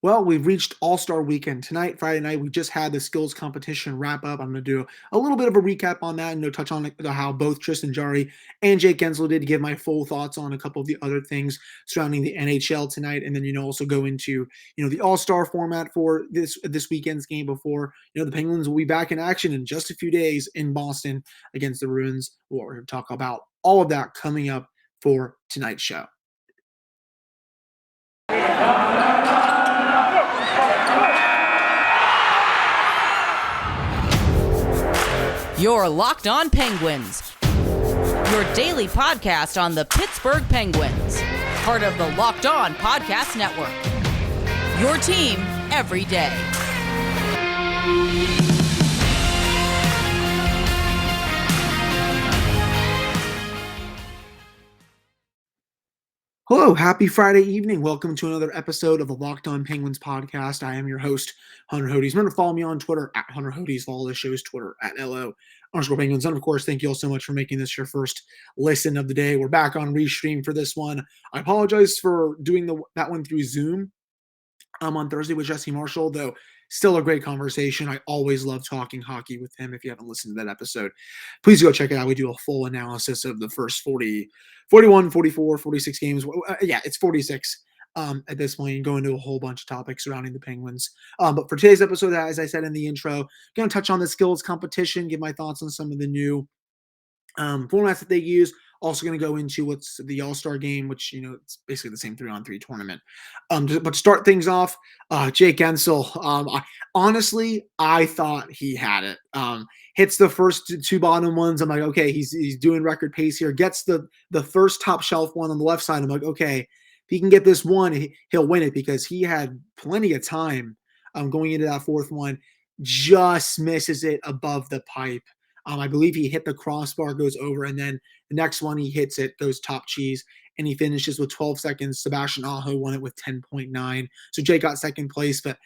Well, we've reached All-Star Weekend tonight, Friday night. We just had the skills competition wrap up. I'm going to do a little bit of a recap on that and touch on how both Tristan Jarry and Jake Guentzel did, to give my full thoughts on a couple of the other things surrounding the NHL tonight, and then also go into the All-Star format for this weekend's game before the Penguins will be back in action in just a few days in Boston against the Bruins. We're going to talk about all of that coming up for tonight's show. You're Locked On Penguins, your daily podcast on the Pittsburgh Penguins, part of the Locked On Podcast Network, your team every day. Hello, happy Friday evening. Welcome to another episode of the Locked On Penguins podcast. I am your host, Hunter Hodes. Remember to follow me on Twitter at Hunter Hodes. Follow the show's Twitter at LO_Penguins. And of course, thank you all so much for making this your first listen of the day. We're back on restream for this one. I apologize for doing that one through Zoom on Thursday with Jesse Marshall, though still a great conversation. I always love talking hockey with him. If you haven't listened to that episode, please go check it out. We do a full analysis of the first 41, 44, 46 games. Yeah, it's 46 at this point, and go into a whole bunch of topics surrounding the Penguins. But for today's episode, as I said in the intro, going to touch on the skills competition, give my thoughts on some of the new formats that they use. Also going to go into what's the All-Star game, which, it's basically the same 3-on-3 tournament. But to start things off, Jake Guentzel, honestly, I thought he had it. Hits the first two bottom ones. I'm like, okay, he's doing record pace here. Gets the first top shelf one on the left side. I'm like, okay, if he can get this one, he'll win it, because he had plenty of time going into that fourth one. Just misses it above the pipe. I believe he hit the crossbar, goes over, and then the next one he hits it, goes top cheese, and he finishes with 12 seconds. Sebastian Aho won it with 10.9. So Jake got second place. But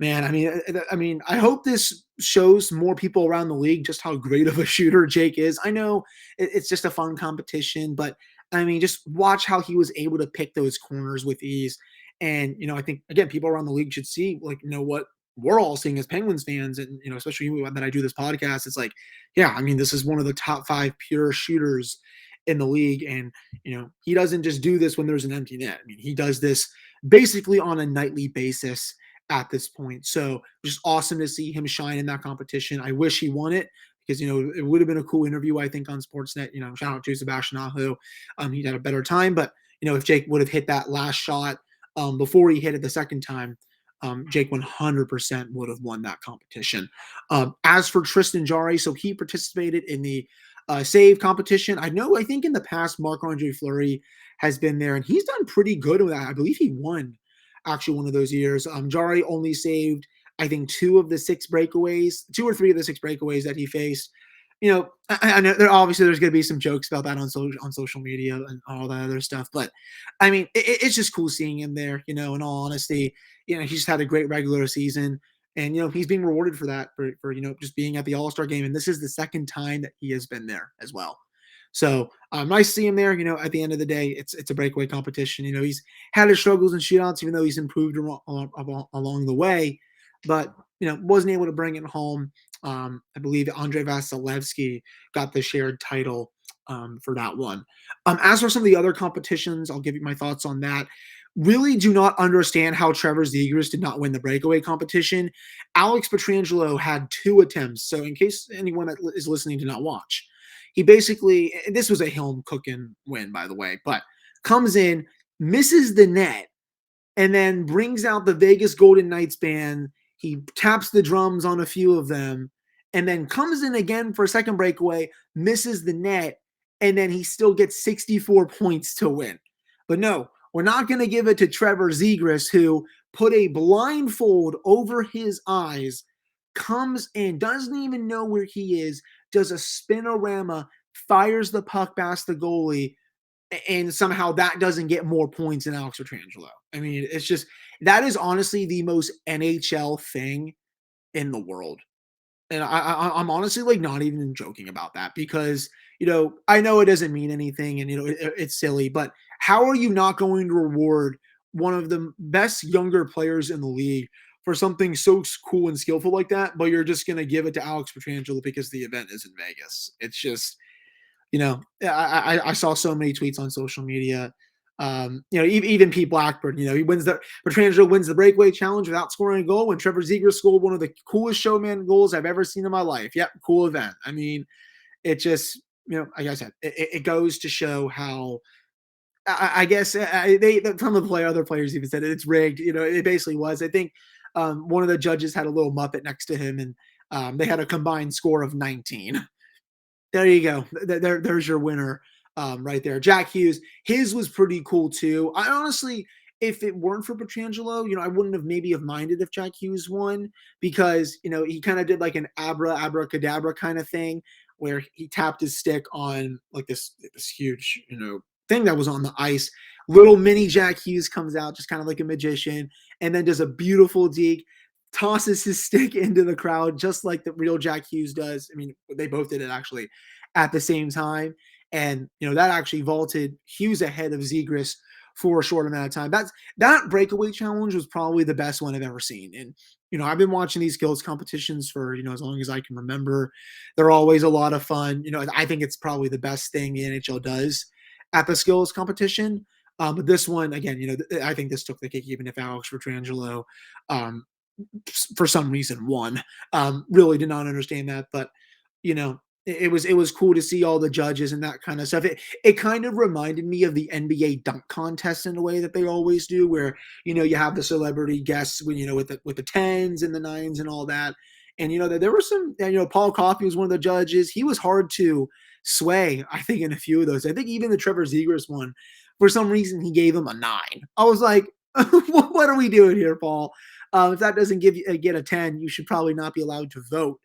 man, I mean, I hope this shows more people around the league just how great of a shooter Jake is. I know it's just a fun competition, but I mean, just watch how he was able to pick those corners with ease. And I think, again, people around the league should see, what we're all seeing as Penguins fans, and especially that I do this podcast. It's like, yeah, I mean, this is one of the top 5 pure shooters in the league, and he doesn't just do this when there's an empty net. I mean, he does this basically on a nightly basis at this point. So just awesome to see him shine in that competition. I wish he won it, because it would have been a cool interview, I think, on Sportsnet. Shout out to Sebastian Aho. He had a better time, but if Jake would have hit that last shot before he hit it the second time, Jake 100% would have won that competition. As for Tristan Jarry, so he participated in the save competition. I think in the past, Marc-Andre Fleury has been there, and he's done pretty good with that. I believe he won actually one of those years. Jarry only saved, I think, 2 or 3 of the 6 breakaways that he faced. I know there's going to be some jokes about that on social media and all that other stuff, but I mean, it's just cool seeing him there. In all honesty, he just had a great regular season, and he's being rewarded for that, for just being at the All-Star game, and this is the second time that he has been there as well. So nice to see him there. At the end of the day, it's a breakaway competition. He's had his struggles and shootouts, even though he's improved along the way, but wasn't able to bring it home. I believe Andrei Vasilevsky got the shared title for that one. As for some of the other competitions, I'll give you my thoughts on that. Really do not understand how Trevor Zegras did not win the breakaway competition. Alex Pietrangelo had 2 attempts. So in case anyone that is listening did not watch, he basically, this was a Helm cooking win, by the way, but comes in, misses the net, and then brings out the Vegas Golden Knights band. He taps the drums on a few of them, and then comes in again for a second breakaway, misses the net, and then he still gets 64 points to win. But no, we're not going to give it to Trevor Zegras, who put a blindfold over his eyes, comes in, doesn't even know where he is, does a spinorama, fires the puck past the goalie, and somehow that doesn't get more points than Alex Pietrangelo. I mean, it's just, that is honestly the most NHL thing in the world. And I'm honestly not even joking about that, because, I know it doesn't mean anything, and, it's silly, but how are you not going to reward one of the best younger players in the league for something so cool and skillful like that, but you're just going to give it to Alex Pietrangelo because the event is in Vegas. It's just, I saw so many tweets on social media. Even Pete Blackburn, he wins Pietrangelo wins the breakaway challenge without scoring a goal when Trevor Zegras scored one of the coolest showman goals I've ever seen in my life. Yep, cool event. I mean, it just, like I said, it goes to show how, I guess some of the other players even said it's rigged. It basically was. I think one of the judges had a little Muppet next to him, and they had a combined score of 19. There you go. There's your winner right there. Jack Hughes, his was pretty cool too. I honestly, if it weren't for Pietrangelo, I wouldn't have maybe have minded if Jack Hughes won because, he kind of did like an abracadabra kind of thing where he tapped his stick on like this huge, thing that was on the ice. Little mini Jack Hughes comes out just kind of like a magician and then does a beautiful deke, tosses his stick into the crowd just like the real Jack Hughes does. I mean, they both did it actually at the same time. And, that actually vaulted Hughes ahead of Zegras for a short amount of time. That breakaway challenge was probably the best one I've ever seen. And, I've been watching these skills competitions for, as long as I can remember. They're always a lot of fun. I think it's probably the best thing the NHL does at the skills competition. But this one, again, I think this took the cake, even if Alex Pietrangelo, for some reason won. Really did not understand that, but it was cool to see all the judges and that kind of stuff. It kind of reminded me of the NBA dunk contest in a way that they always do, where you have the celebrity guests when with the 10s and the 9s and all that. And there were some. Paul Coffey was one of the judges. He was hard to sway, I think, in a few of those. I think even the Trevor Zegras one, for some reason, he gave him a 9. I was like, what are we doing here, Paul? If that doesn't get a 10, you should probably not be allowed to vote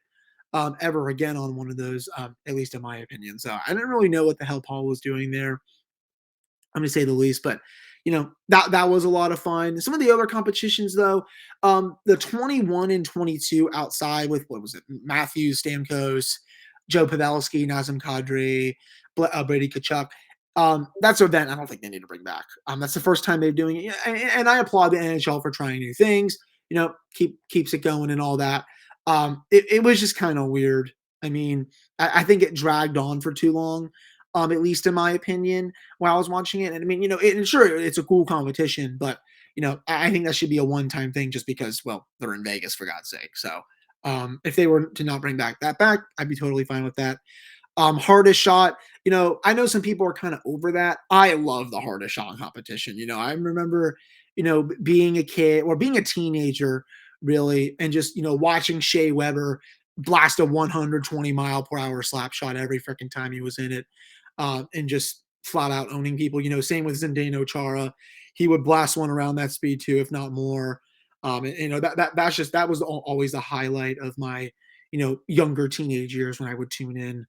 ever again on one of those, at least in my opinion. So I didn't really know what the hell Paul was doing there. I'm going to say the least, but that was a lot of fun. Some of the other competitions though, the 21 and 22 outside with, what was it? Matthews, Stamkos, Joe Pavelski, Nazem Kadri, Brady Tkachuk. That's an event I don't think they need to bring back. That's the first time they're doing it. And I applaud the NHL for trying new things, keeps it going and all that. It was just kind of weird. I mean, I think it dragged on for too long, at least in my opinion, while I was watching it. And I mean, and sure, it's a cool competition, but I think that should be a one-time thing just because, well, they're in Vegas, for God's sake. So if they were to not bring back, I'd be totally fine with that. Hardest shot, I know some people are kind of over that. I love the hardest shot competition. I remember, being a kid or being a teenager really, and just, watching Shea Weber blast a 120-mile-per-hour slap shot every freaking time he was in it, and just flat out owning people. Same with Zdeno Chara. He would blast one around that speed too, if not more. That was always the highlight of my, younger teenage years when I would tune in.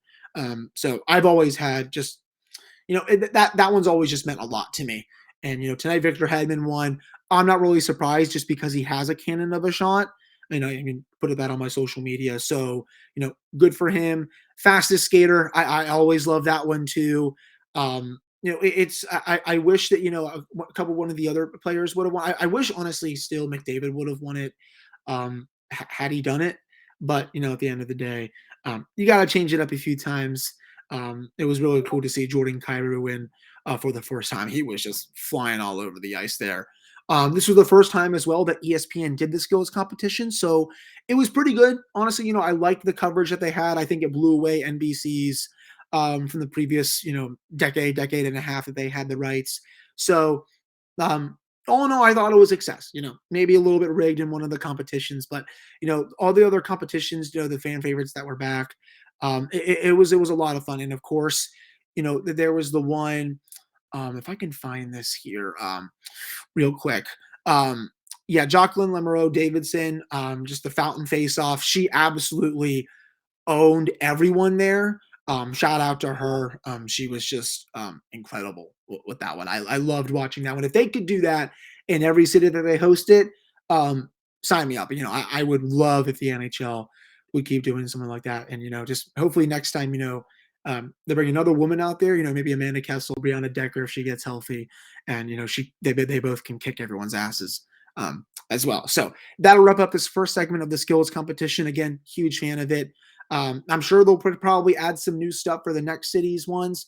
So I've always had just, that one's always just meant a lot to me. And, tonight Victor Hedman won. I'm not really surprised just because he has a cannon of a shot. And I mean, put that on my social media. So, good for him. Fastest skater. I always love that one too. I wish that, one of the other players would have won. I wish, honestly, still McDavid would have won it had he done it. But, at the end of the day, you got to change it up a few times. It was really cool to see Jordan Kyrou win for the first time. He was just flying all over the ice there. This was the first time as well that ESPN did the skills competition, so it was pretty good. Honestly, I liked the coverage that they had. I think it blew away NBC's from the previous, decade and a half that they had the rights. So, all in all, I thought it was a success. Maybe a little bit rigged in one of the competitions, but all the other competitions, the fan favorites that were back, it was a lot of fun. And of course, there was the one. If I can find this here, real quick. Jacqueline Lemoreau Davidson, just the fountain face off. She absolutely owned everyone there. Shout out to her. She was just incredible with that one. I loved watching that one. If they could do that in every city that they host it, sign me up. I would love if the NHL would keep doing something like that. And, just hopefully next time, They bring another woman out there, maybe Amanda Kessel, Brianna Decker if she gets healthy, and they both can kick everyone's asses as well. So that'll wrap up this first segment of the skills competition. Again, huge fan of it. I'm sure they'll probably add some new stuff for the next cities ones.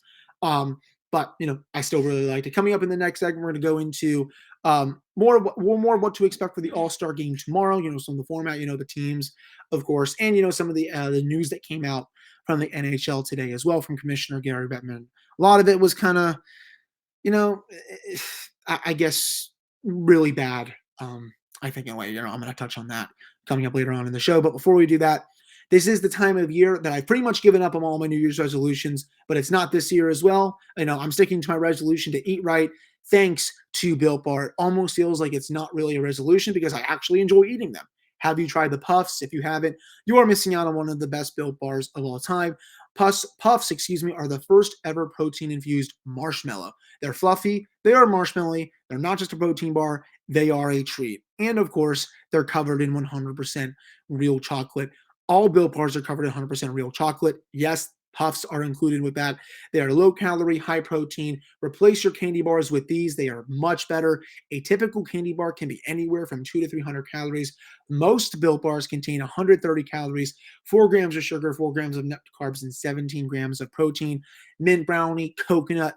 But I still really liked it. Coming up in the next segment, we're going to go into more what to expect for the All-Star game tomorrow. Some of the format, the teams, of course, and some of the news that came out from the NHL today as well from Commissioner Gary Bettman. A lot of it was kind of, I guess, really bad. I think anyway, I'm going to touch on that coming up later on in the show. But before we do that, this is the time of year that I've pretty much given up on all my New Year's resolutions, but it's not this year as well. I'm sticking to my resolution to eat right, thanks to Built Bar. It almost feels like it's not really a resolution because I actually enjoy eating them. Have you tried the Puffs? If you haven't, you are missing out on one of the best Built Bars of all time. Puffs, are the first ever protein-infused marshmallow. They're fluffy, they are marshmallowy, they're not just a protein bar, they are a treat. And of course, they're covered in 100% real chocolate. All Built Bars are covered in 100% real chocolate. Yes, Puffs are included with that. They are low calorie, high protein. Replace your candy bars with these. They are much better. A typical candy bar can be anywhere from 200 to 300 calories. Most Built Bars contain 130 calories, 4 grams of sugar, 4 grams of net carbs, and 17 grams of protein. Mint brownie, coconut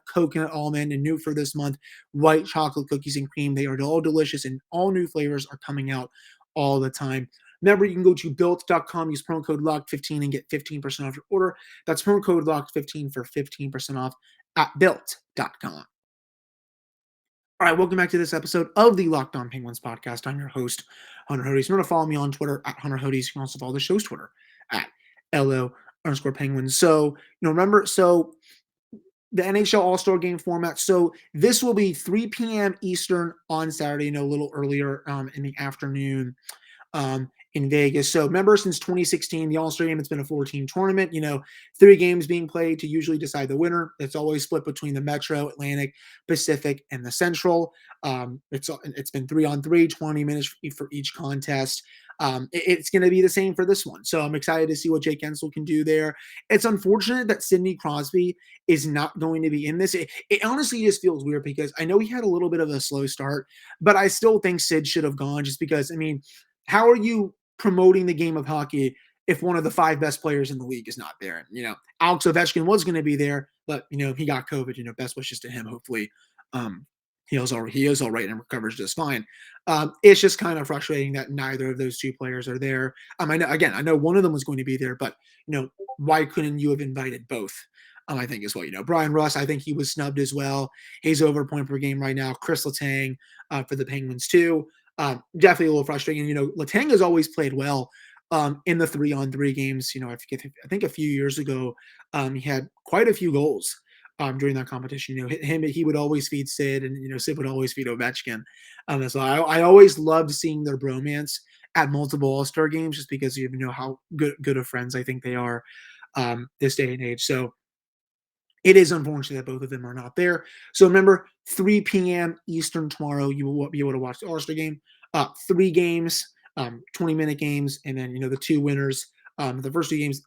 almond, and new for this month, white chocolate cookies and cream. They are all delicious, and all new flavors are coming out all the time. Remember, you can go to built.com, use promo code LOCKED15 and get 15% off your order. That's promo code LOCKED15 for 15% off at built.com. All right, welcome back to this episode of the Locked On Penguins podcast. I'm your host, Hunter Hodes. Remember to follow me on Twitter at Hunter Hodes. You can also follow the show's Twitter at LO_Penguins. So, the NHL All-Star Game format. So this will be 3 p.m. Eastern on Saturday, a little earlier in the afternoon. In Vegas. So remember, since 2016, the All-Star Game, it's been a 4-team tournament, 3 games being played to usually decide the winner. It's always split between the Metro, Atlantic, Pacific, and the Central. It's been 3-on-3, 20 minutes for each contest. It's going to be the same for this one. So I'm excited to see what Jake Guentzel can do there. It's unfortunate that Sidney Crosby is not going to be in this. It honestly just feels weird because I know he had a little bit of a slow start, but I still think Sid should have gone just because, how are you promoting the game of hockey if one of the 5 best players in the league is not there? Alex Ovechkin was going to be there, but he got COVID. Best wishes to him. Hopefully, he is all right and recovers just fine. It's just kind of frustrating that neither of those 2 players are there. I know one of them was going to be there, but why couldn't you have invited both? I think as well. Brian Russ, I think he was snubbed as well. He's over point per game right now. Chris Letang for the Penguins too. Definitely a little frustrating. Letang has always played well in the 3-on-3 games. I think a few years ago, he had quite a few goals during that competition. He would always feed Sid, and Sid would always feed Ovechkin. So I always loved seeing their bromance at multiple All-Star games, just because how good of friends I think they are this day and age. So it is unfortunate that both of them are not there. So remember, 3 p.m. Eastern tomorrow, you will be able to watch the All-Star Game. 3 games, 20-minute games, and then, the 2 winners. The first 2 games,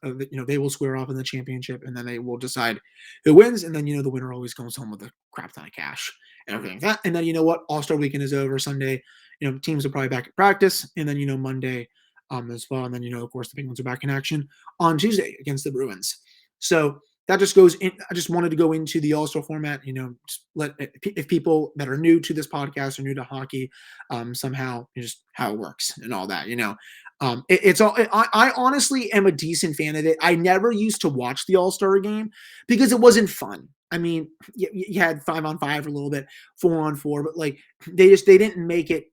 they will square off in the championship, and then they will decide who wins. And then, the winner always goes home with a crap ton of cash and everything like that. And then, All-Star weekend is over Sunday. Teams are probably back at practice. And then, Monday as well. And then, of course, the Penguins are back in action on Tuesday against the Bruins. So that just goes in. I just wanted to go into the All-Star format, if people that are new to this podcast or new to hockey, somehow just how it works and all that, it's all, I honestly am a decent fan of it. I never used to watch the All-Star game because it wasn't fun. You had 5-on-5 for a little bit, 4-on-4, but they didn't make it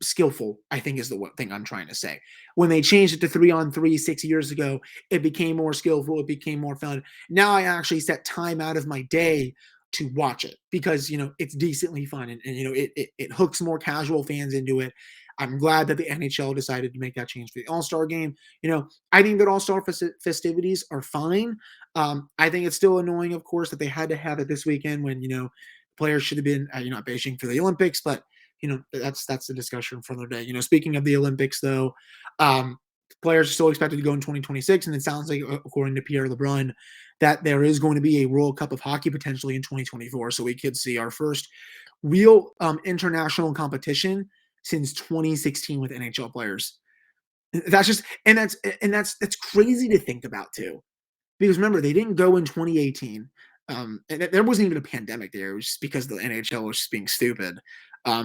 skillful, I think is the one thing I'm trying to say. When they changed it to 3-on-3 6 years ago, it became more skillful. It became more fun. Now I actually set time out of my day to watch it because, it's decently fun and it hooks more casual fans into it. I'm glad that the NHL decided to make that change for the All-Star game. I think that All-Star festivities are fine. I think it's still annoying, of course, that they had to have it this weekend when, players should have been at, Beijing for the Olympics, but that's the discussion for another day. Speaking of the Olympics, though, players are still expected to go in 2026, and it sounds like, according to Pierre LeBrun, that there is going to be a World Cup of Hockey potentially in 2024. So we could see our first real international competition since 2016 with NHL players. That's crazy to think about too, because remember they didn't go in 2018. And there wasn't even a pandemic there. It was just because the NHL was just being stupid.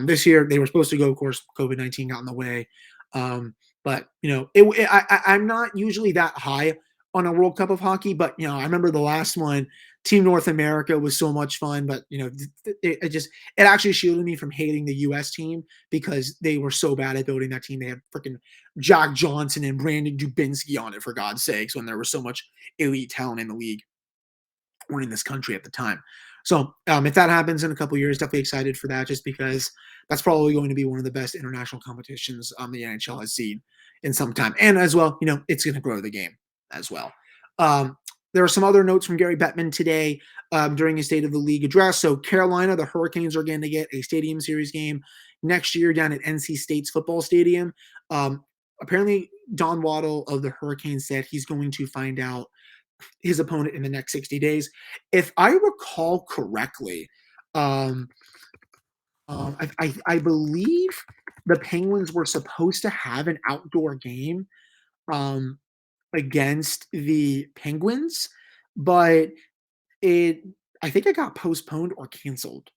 This year they were supposed to go. Of course, COVID-19 got in the way. But I'm not usually that high on a World Cup of Hockey, but I remember the last one, Team North America, was so much fun. But it actually shielded me from hating the U.S. team because they were so bad at building that team. They had freaking Jack Johnson and Brandon Dubinsky on it, for God's sakes, when there was so much elite talent in the league or in this country at the time. So if that happens in a couple of years, definitely excited for that, just because that's probably going to be one of the best international competitions the NHL has seen in some time. And as well, it's going to grow the game as well. There are some other notes from Gary Bettman today during his State of the League address. So Carolina, the Hurricanes are going to get a Stadium Series game next year down at NC State's football stadium. Apparently, Don Waddle of the Hurricanes said he's going to find out his opponent in the next 60 days. If I recall correctly, I believe the Penguins were supposed to have an outdoor game against the Penguins, but I think it got postponed or canceled.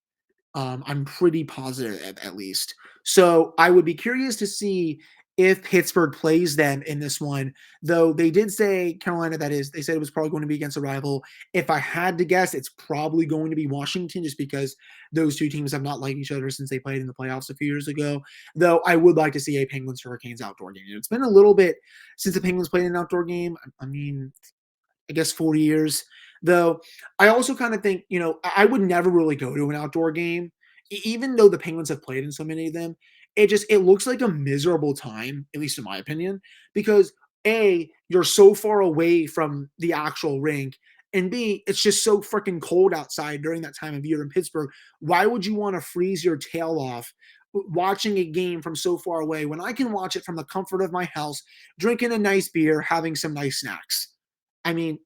I'm pretty positive at least. So I would be curious to see if Pittsburgh plays them in this one, though they did say Carolina, that is, they said it was probably going to be against a rival. If I had to guess, it's probably going to be Washington, just because those two teams have not liked each other since they played in the playoffs a few years ago. Though I would like to see a Penguins Hurricanes outdoor game. It's been a little bit since the Penguins played an outdoor game. I mean, I guess 40 years. Though I also kind of think, I would never really go to an outdoor game, even though the Penguins have played in so many of them. It looks like a miserable time, at least in my opinion, because A, you're so far away from the actual rink, and B, it's just so freaking cold outside during that time of year in Pittsburgh. Why would you want to freeze your tail off watching a game from so far away when I can watch it from the comfort of my house, drinking a nice beer, having some nice snacks? I mean,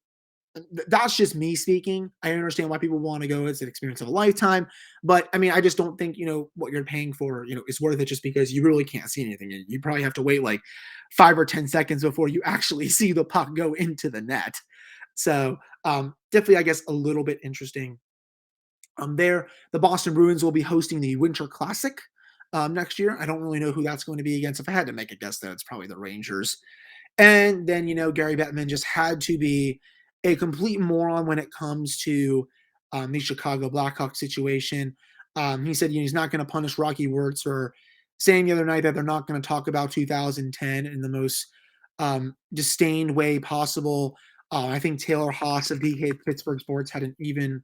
that's just me speaking. I understand why people want to go. It's an experience of a lifetime. But I mean, I just don't think, what you're paying for, is worth it, just because you really can't see anything. You probably have to wait like 5 or 10 seconds before you actually see the puck go into the net. So definitely, I guess, a little bit interesting. The Boston Bruins will be hosting the Winter Classic next year. I don't really know who that's going to be against. If I had to make a guess, then it's probably the Rangers. And then, Gary Bettman just had to be a complete moron when it comes to the Chicago Blackhawks situation. He said he's not going to punish Rocky Wirtz for saying the other night that they're not going to talk about 2010 in the most disdained way possible. I think Taylor Haas of DK Pittsburgh Sports had an even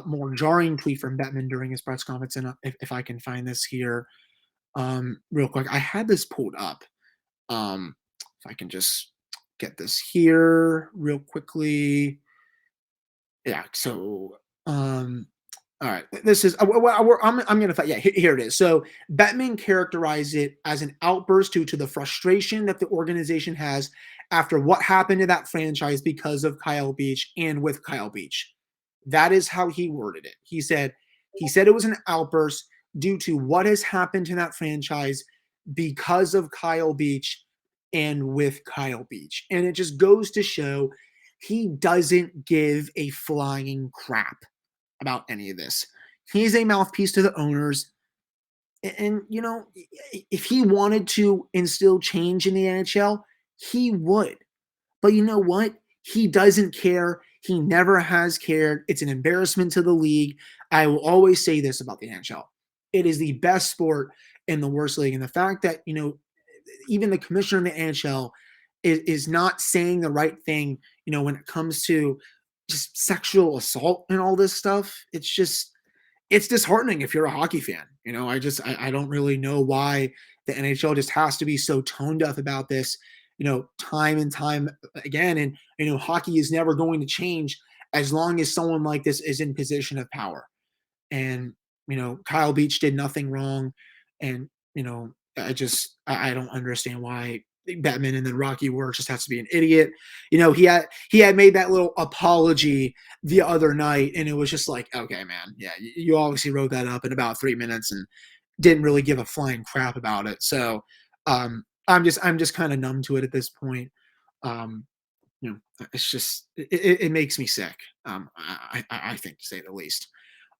more jarring tweet from Bettman during his press conference. And if I can find this here real quick, I had this pulled up. If I can just get this here real quickly. Yeah. So, all right. This is, I'm going to find, yeah, here it is. So Bettman characterized it as an outburst due to the frustration that the organization has after what happened to that franchise because of Kyle Beach and with Kyle Beach. That is how he worded it. He said it was an outburst due to what has happened to that franchise because of Kyle Beach and with Kyle Beach. And it just goes to show he doesn't give a flying crap about any of this. He's a mouthpiece to the owners. And, if he wanted to instill change in the NHL, he would. But you know what? He doesn't care. He never has cared. It's an embarrassment to the league. I will always say this about the NHL. It is the best sport in the worst league. And the fact that, even the commissioner in the NHL is not saying the right thing, when it comes to just sexual assault and all this stuff. It's disheartening if you're a hockey fan. I don't really know why the NHL just has to be so tone deaf about this, time and time again. And, hockey is never going to change as long as someone like this is in position of power. And, Kyle Beach did nothing wrong. And, I don't understand why Bettman, and then Rocky Work just has to be an idiot. He had made that little apology the other night, and it was just like, okay, man, yeah, you obviously wrote that up in about 3 minutes and didn't really give a flying crap about it. So I'm just kind of numb to it at this point. Um, it's just it makes me sick. I think, to say the least.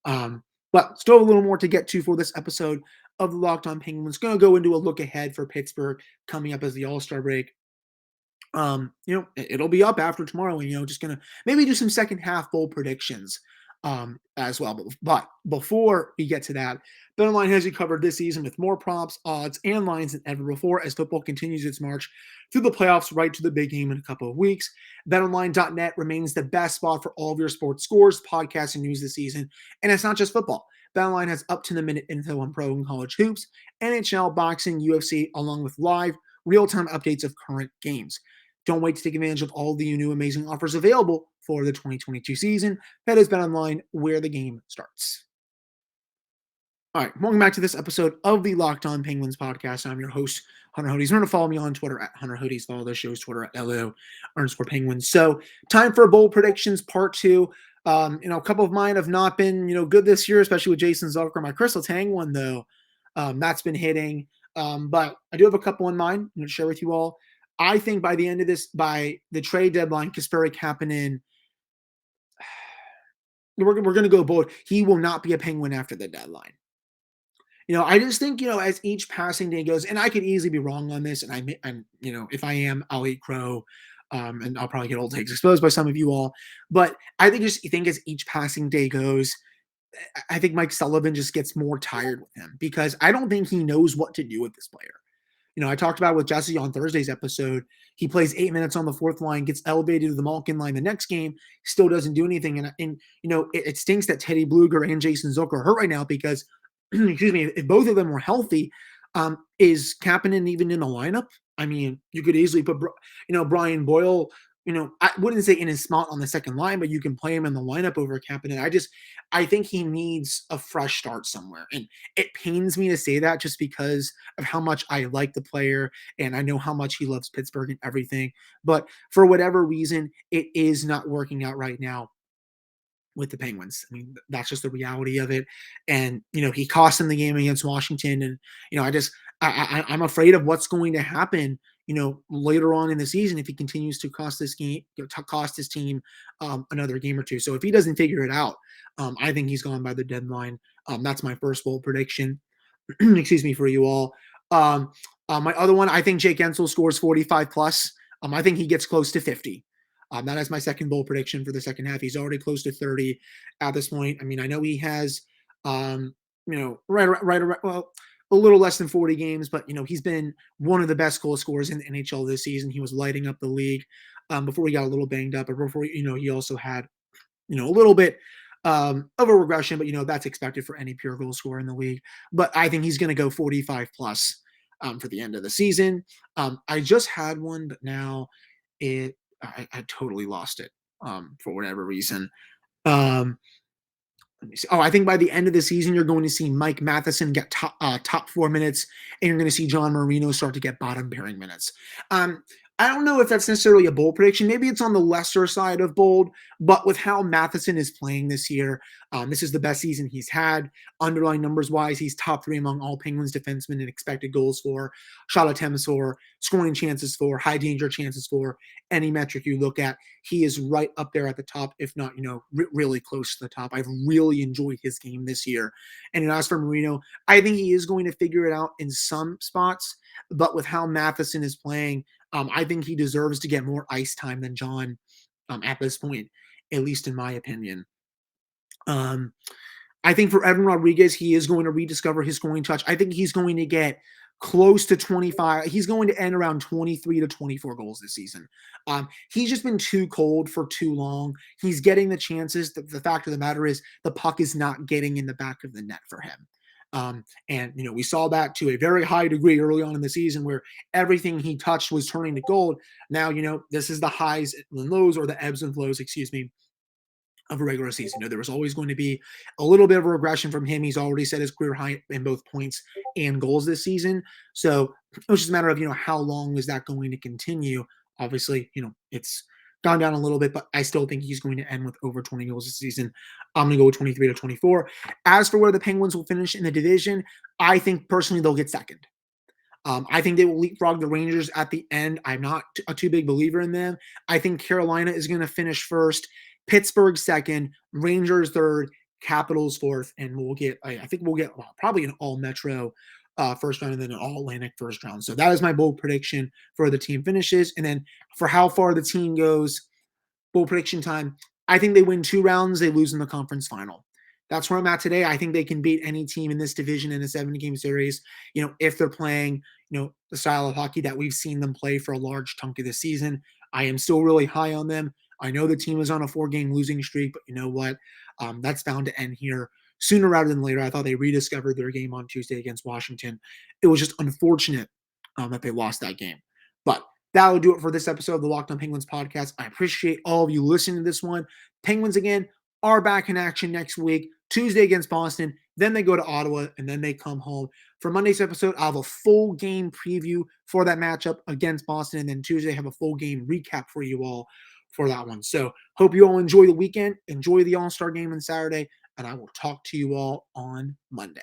But still a little more to get to for this episode of the Locked On Penguins. Going to go into a look ahead for Pittsburgh coming up as the All-Star break. It'll be up after tomorrow, and just gonna maybe do some second half bold predictions as well. But before we get to that, BetOnline has you covered this season with more props, odds, and lines than ever before as football continues its march through the playoffs right to the big game in a couple of weeks. BetOnline.net remains the best spot for all of your sports scores, podcasts, and news this season. And it's not just football. BetOnline has up-to-the-minute info on pro and college hoops, NHL, boxing, UFC, along with live, real-time updates of current games. Don't wait to take advantage of all the new amazing offers available for the 2022 season. That is BetOnline, where the game starts. All right, welcome back to this episode of the Locked On Penguins podcast. I'm your host, Hunter Hodes. Remember to follow me on Twitter at Hunter Hodes. Follow the show's Twitter at LO_Penguins. So, time for bold predictions part 2. A couple of mine have not been, good this year, especially with Jason Zucker. My Crystal Tang one, though, that's been hitting. But I do have a couple in mind I'm going to share with you all. I think by the end of this, by the trade deadline, Kasperi Kapanen, we're going to go bold. He will not be a Penguin after the deadline. I just think, as each passing day goes, and I could easily be wrong on this, and I'm if I am, I'll eat crow, and I'll probably get old takes exposed by some of you all. But I think as each passing day goes, I think Mike Sullivan just gets more tired with him because I don't think he knows what to do with this player. I talked about with Jesse on Thursday's episode. He plays 8 minutes on the fourth line, gets elevated to the Malkin line the next game, still doesn't do anything. And it stinks that Teddy Bluger and Jason Zucker are hurt right now because, excuse me, if both of them were healthy, is Kapanen even in the lineup? I mean, you could easily put, Brian Boyle, I wouldn't say in his spot on the second line, but you can play him in the lineup over Kapanen. I think he needs a fresh start somewhere. And it pains me to say that just because of how much I like the player and I know how much he loves Pittsburgh and everything. But for whatever reason, it is not working out right now with the Penguins. I mean, that's just the reality of it. And, he cost them the game against Washington. And, I'm afraid of what's going to happen, later on in the season if he continues to cost this game, cost his team another game or two. So if he doesn't figure it out, I think he's gone by the deadline. That's my first bold prediction. Excuse me for you all. My other one, I think Jake Guentzel scores 45 plus. I think he gets close to 50. That is my second bold prediction for the second half. He's already close to 30 at this point. I mean, I know he has, well, a little less than 40 games, but, he's been one of the best goal scorers in the NHL this season. He was lighting up the league before he got a little banged up, or before, he also had, a little bit of a regression, but, that's expected for any pure goal scorer in the league. But I think he's going to go 45 plus for the end of the season. I just had one, but now I totally lost it for whatever reason. Let me see. I think by the end of the season, you're going to see Mike Matheson get top 4 minutes, and you're going to see John Marino start to get bottom pairing minutes. I don't know if that's necessarily a bold prediction. Maybe it's on the lesser side of bold, but with how Matheson is playing this year, this is the best season he's had. Underlying numbers-wise, he's top 3 among all Penguins defensemen in expected goals for, shot attempts for, scoring chances for, high danger chances for, any metric you look at. He is right up there at the top, if not, really close to the top. I've really enjoyed his game this year. And as for Marino, I think he is going to figure it out in some spots, but with how Matheson is playing, I think he deserves to get more ice time than John at this point, at least in my opinion. I think for Evan Rodriguez, he is going to rediscover his scoring touch. I think he's going to get close to 25. He's going to end around 23 to 24 goals this season. He's just been too cold for too long. He's getting the chances. The fact of the matter is the puck is not getting in the back of the net for him. And we saw that to a very high degree early on in the season where everything he touched was turning to gold. Now, this is the highs and lows, or the ebbs and flows, of a regular season. There was always going to be a little bit of a regression from him. He's already set his career high in both points and goals this season. So It was just a matter of, how long is that going to continue? Obviously, it's gone down a little bit, but I still think he's going to end with over 20 goals this season. I'm going to go with 23 to 24. As for where the Penguins will finish in the division, I think personally they'll get second. I think they will leapfrog the Rangers at the end. I'm not a too big believer in them. I think Carolina is going to finish first, Pittsburgh second, Rangers third, Capitals fourth, and I think we'll get probably an all Metro first round and then an all Atlantic first round. So that is my bold prediction for the team finishes. And then for how far the team goes, bold prediction time. I think they win 2 rounds, they lose in the conference final. That's where I'm at today. I think they can beat any team in this division in a 7-game series, if they're playing, the style of hockey that we've seen them play for a large chunk of the season. I am still really high on them. I know the team is on a 4-game losing streak, but you know what? That's bound to end here sooner rather than later. I thought they rediscovered their game on Tuesday against Washington. It was just unfortunate that they lost that game. But that will do it for this episode of the Locked On Penguins podcast. I appreciate all of you listening to this one. Penguins, again, are back in action next week, Tuesday against Boston. Then they go to Ottawa, and then they come home. For Monday's episode, I'll have a full game preview for that matchup against Boston. And then Tuesday, I have a full game recap for you all for that one. So hope you all enjoy the weekend. Enjoy the All-Star game on Saturday. And I will talk to you all on Monday.